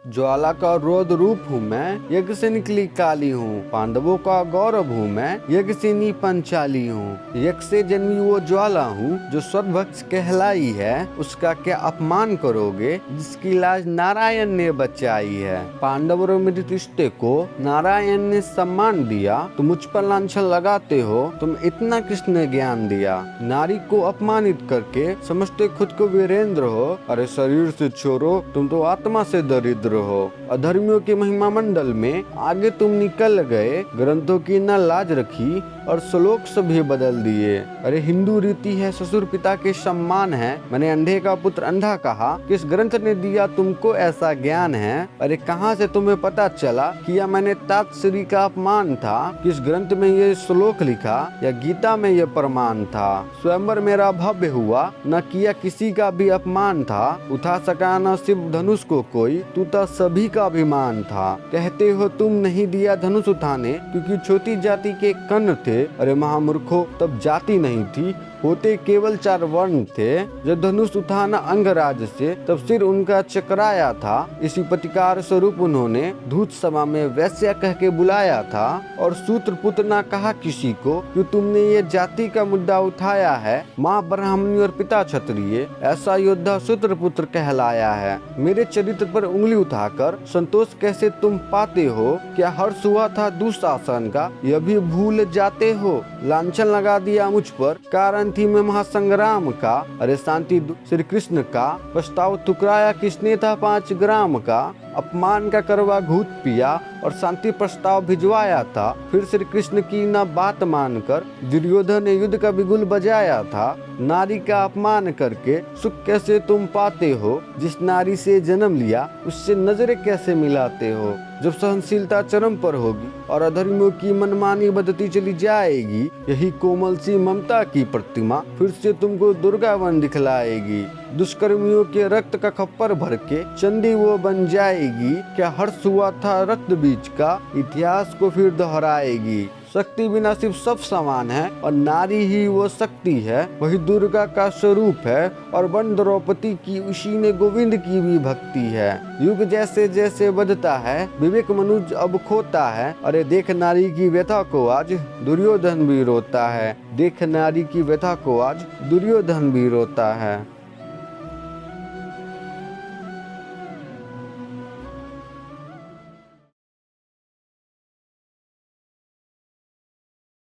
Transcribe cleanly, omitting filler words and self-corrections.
ज्वाला का रौद्र रूप हूँ मैं, यज्ञ से निकली काली हूँ। पांडवों का गौरव हूँ मैं, यज्ञ से नी पंचाली हूँ। यज्ञ से जन्मी वो ज्वाला हूँ जो स्वभक्ष कहलाई है। उसका क्या अपमान करोगे जिसकी लाज नारायण ने बचाई है। पांडव और युधिष्ठिर को नारायण ने सम्मान दिया, तुम मुझ पर लांछन लगाते हो। तुम इतना किसने ज्ञान दिया। नारी को अपमानित करके समझते खुद को वीरेंद्र हो। अरे शरीर से छोरो, तुम तो आत्मा से दरिद्र हो। अधर्मियों के महिमा मंडल में आगे तुम निकल गए, ग्रंथों की न लाज रखी और श्लोक सभी बदल दिए। अरे हिंदू रीति है ससुर पिता के सम्मान है। मैंने अंधे का पुत्र अंधा कहा, किस ग्रंथ ने दिया तुमको ऐसा ज्ञान है। अरे कहाँ से तुम्हें पता चला किया मैंने तात श्री का अपमान था। किस ग्रंथ में ये श्लोक लिखा या गीता में ये प्रमाण था। स्वयंवर मेरा भव्य हुआ, न किया किसी का भी अपमान था। उठा सका न शिव धनुष को कोई, तू तो सभी का अभिमान था। कहते हो तुम नहीं दिया धनुष उठाने क्योंकि छोटी जाति के कर्ण थे। अरे महामूर्खो, तब जाति नहीं थी, होते केवल 4 वर्ण थे। जब धनुष उठाना अंगराज से, तब सिर उनका चकराया था। इसी प्रतिकार स्वरूप उन्होंने धूत सभा में वैश्या कह के बुलाया था। और सूत्र पुत्र ना कहा किसी को कि तुमने ये जाति का मुद्दा उठाया है। माँ ब्राह्मणी और पिता क्षत्रिय, ऐसा योद्धा सूत्र पुत्र कहलाया है। मेरे चरित्र पर उंगली उठाकर संतोष कैसे तुम पाते हो। क्या हर्ष हुआ था दुशासन का, यह भी भूल जाते हो। लांछन लगा दिया मुझ पर, कारण थी मैं महासंग्राम का। अरे शांति श्री कृष्ण का प्रस्ताव ठुकराया किसने था 5 ग्राम का। अपमान का करवा घूत पिया और शांति प्रस्ताव भिजवाया था। फिर श्री कृष्ण की न बात मानकर दुर्योधन ने युद्ध का बिगुल बजाया था। नारी का अपमान करके सुख कैसे तुम पाते हो। जिस नारी से जन्म लिया उससे नजरें कैसे मिलाते हो। जब सहनशीलता चरम पर होगी और अधर्मियों की मनमानी बढ़ती चली जाएगी, यही कोमल सी ममता की प्रतिमा फिर से तुमको दुर्गा वन दिखलाएगी। दुष्कर्मियों के रक्त का खप्पर भर के चंडी वो बन जाएगी। क्या हर्ष हुआ था रक्त बीज का, इतिहास को फिर दोहराएगी। शक्ति बिना सिर्फ सब समान है और नारी ही वो शक्ति है, वही दुर्गा का स्वरूप है। और वन द्रौपदी की उसी में गोविंद की भी भक्ति है। युग जैसे जैसे बढ़ता है, विवेक मनुष्य अब खोता है। अरे देख नारी की व्यथा को आज दुर्योधन भी रोता है। देख नारी की व्यथा को आज दुर्योधन भी रोता है।